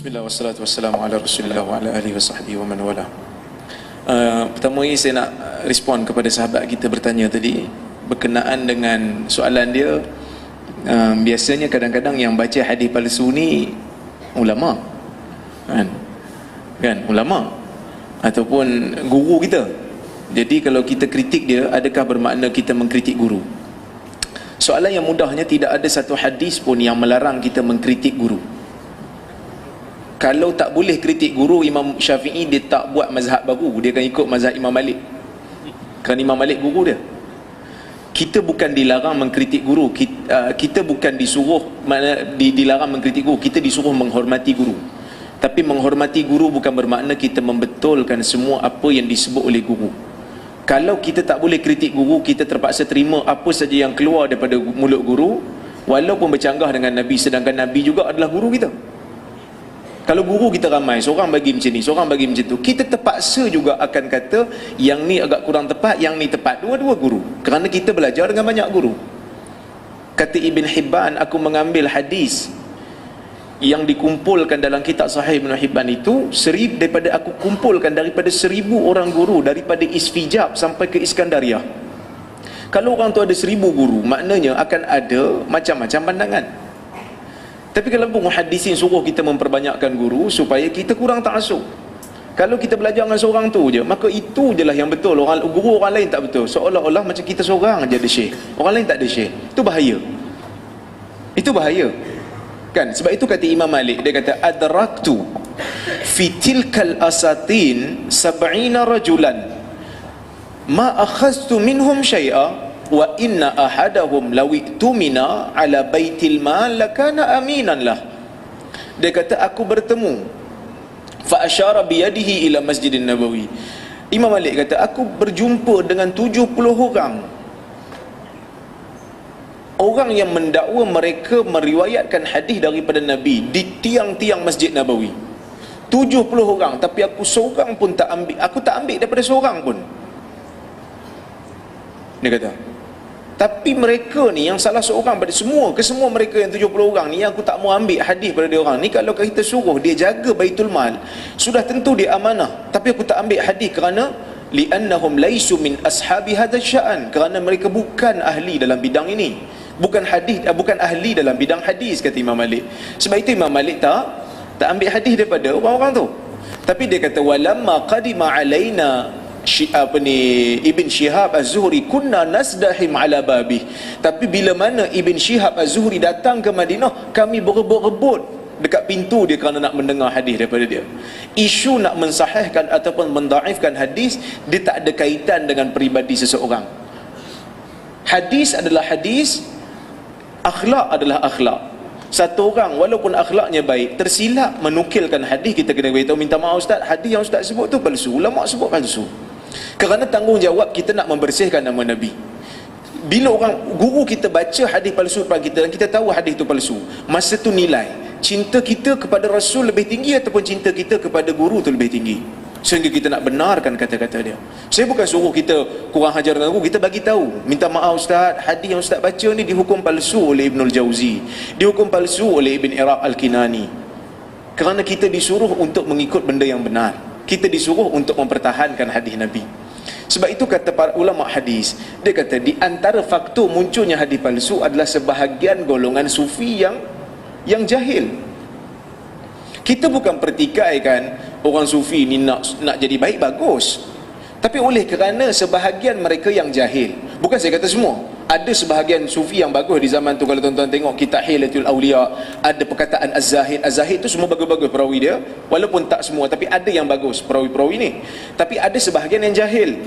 Bismillah wassalatu wassalamu ala Rasulillah wa ala alihi wa sahbihi wa man wala. Pertama ini saya nak respon kepada sahabat kita bertanya tadi berkenaan dengan soalan dia. Biasanya kadang-kadang yang baca hadis palsu ni ulama, kan ulama ataupun guru kita. Jadi kalau kita kritik dia, adakah bermakna kita mengkritik guru? Soalan yang mudahnya, tidak ada satu hadis pun yang melarang kita mengkritik guru. Kalau tak boleh kritik guru, Imam Syafi'i dia tak buat mazhab baru, dia akan ikut mazhab Imam Malik. Kerana Imam Malik guru dia. Kita bukan dilarang mengkritik guru, kita bukan disuruh dilarang mengkritik guru, kita disuruh menghormati guru. Tapi menghormati guru bukan bermakna kita membetulkan semua apa yang disebut oleh guru. Kalau kita tak boleh kritik guru, kita terpaksa terima apa saja yang keluar daripada mulut guru, walaupun bercanggah dengan Nabi, sedangkan Nabi juga adalah guru kita. Kalau guru kita ramai, seorang bagi macam ni, seorang bagi macam tu, kita terpaksa juga akan kata yang ni agak kurang tepat, yang ni tepat. Dua-dua guru, kerana kita belajar dengan banyak guru. Kata Ibn Hibban, aku mengambil hadis yang dikumpulkan dalam kitab Sahih Ibn Hibban itu, daripada aku kumpulkan daripada 1000 orang guru, daripada Isfijab sampai ke Iskandariah. Kalau orang tu ada 1000 guru, maknanya akan ada macam-macam pandangan. Tapi kalau muhaddisin suruh kita memperbanyakkan guru supaya kita kurang ta'assub. Kalau kita belajar dengan seorang tu je, maka itu je lah yang betul. Guru orang lain tak betul. Seolah-olah macam kita seorang je ada syekh, orang lain tak ada syekh. Itu bahaya. Itu bahaya. Kan? Sebab itu kata Imam Malik, dia kata adraktu fi tilkal asatin 70 rajulan ma akhadtu minhum syai'a wa inna ahadahum lawi'tumina ala baitil mal lakana aminan lah. Dia kata aku bertemu, fa asyara biyadihi ila Masjidin Nabawi. Imam Malik kata aku berjumpa dengan 70 orang yang mendakwa mereka meriwayatkan hadis daripada Nabi di tiang-tiang Masjid Nabawi. 70 orang, tapi aku seorang pun tak ambil, aku tak ambil daripada seorang pun. Dia kata, tapi mereka ni yang salah seorang pada semua mereka yang 70 orang ni, yang aku tak mau ambil hadis pada dia orang ni. Kalau kita suruh dia jaga Baitul Mal, sudah tentu dia amanah, tapi aku tak ambil hadis kerana li'annahum laisu min ashabi hadzal sya'an, kerana mereka bukan ahli dalam bidang ini, bukan ahli dalam bidang hadis, kata Imam Malik. Sebab itu Imam Malik tak ambil hadis daripada orang-orang tu. Tapi dia kata walamma qadima alaina Ibn Shihab Az-Zuhri kunna nasdahim ala babih. Tapi bila mana Ibn Shihab Az-Zuhri datang ke Madinah, kami berebut-rebut dekat pintu dia kerana nak mendengar hadis daripada dia. Isu nak mensahihkan ataupun mendaifkan hadis, dia tak ada kaitan dengan peribadi seseorang. Hadis adalah hadis, akhlak adalah akhlak. Satu orang walaupun akhlaknya baik, tersilap menukilkan hadis, kita kena beritahu, minta maaf ustaz, hadis yang ustaz sebut tu palsu, ulama sebut palsu. Kerana tanggungjawab kita nak membersihkan nama Nabi. Bila orang guru kita baca hadis palsu depan kita dan kita tahu hadis tu palsu, masa tu nilai cinta kita kepada Rasul lebih tinggi ataupun cinta kita kepada guru tu lebih tinggi, sehingga kita nak benarkan kata-kata dia. Saya bukan suruh kita kurang hajar dengan guru, kita bagi tahu, minta maaf ustaz, hadis yang ustaz baca ni dihukum palsu oleh Ibnul Jauzi, dihukum palsu oleh Ibn Iraq Al-Kinani. Kerana kita disuruh untuk mengikut benda yang benar, kita disuruh untuk mempertahankan hadis Nabi. Sebab itu kata para ulama hadis, dia kata di antara faktor munculnya hadis palsu adalah sebahagian golongan sufi yang jahil. Kita bukan pertikaikan orang sufi ni nak jadi baik, bagus, tapi oleh kerana sebahagian mereka yang jahil. Bukan saya kata semua, ada sebahagian sufi yang bagus di zaman tu. Kalau tuan-tuan tengok kitab Hilatul Awliya, ada perkataan Az-Zahid. Az-Zahid tu semua bagus-bagus perawi dia, walaupun tak semua, tapi ada yang bagus perawi-perawi ni. Tapi ada sebahagian yang jahil,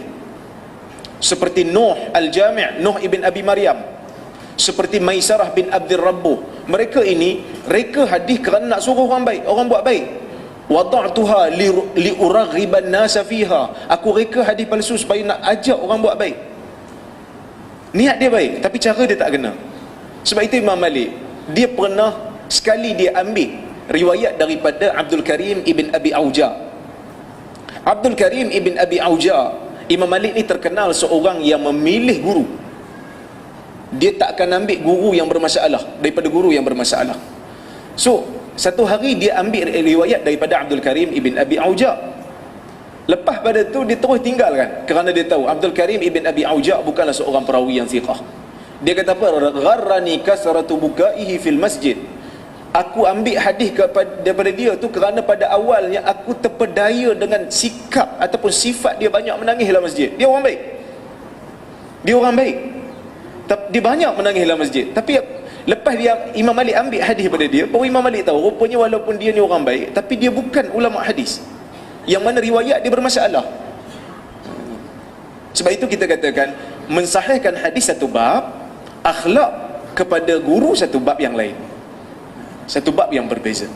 seperti Nuh Al-Jami', Nuh ibn Abi Maryam, seperti Maisarah bin Abdul Rabbuh. Mereka ini reka hadis kerana nak suruh orang baik, orang buat baik. Wada'tuha liuraghiban nasa fiha, aku reka hadis palsu supaya nak ajak orang buat baik. Niat dia baik, tapi cara dia tak kena. Sebab itu Imam Malik, dia pernah sekali dia ambil riwayat daripada Abdul Karim ibn Abi Auja. Abdul Karim ibn Abi Auja, Imam Malik ni terkenal seorang yang memilih guru. Dia tak akan ambil guru yang bermasalah daripada guru yang bermasalah. So Satu hari dia ambil riwayat daripada Abdul Karim ibn Abi Auja. Lepas pada tu dia terus tinggalkan, kerana dia tahu Abdul Karim ibn Abi Auja bukanlah seorang perawi yang thiqah. Dia kata apa? Gharrani kasratu bukaihi fil masjid. Aku ambil hadis daripada dia tu kerana pada awalnya aku terpedaya dengan sikap ataupun sifat dia banyak menangis dalam masjid. Dia orang baik. Dia orang baik. Dia banyak menangis dalam masjid. Tapi lepas dia Imam Malik ambil hadis daripada dia, baru Imam Malik tahu rupanya walaupun dia ni orang baik, tapi dia bukan ulama hadis, yang mana riwayat dia bermasalah. Sebab itu kita katakan mensahihkan hadis satu bab, akhlak kepada guru satu bab yang lain, satu bab yang berbeza.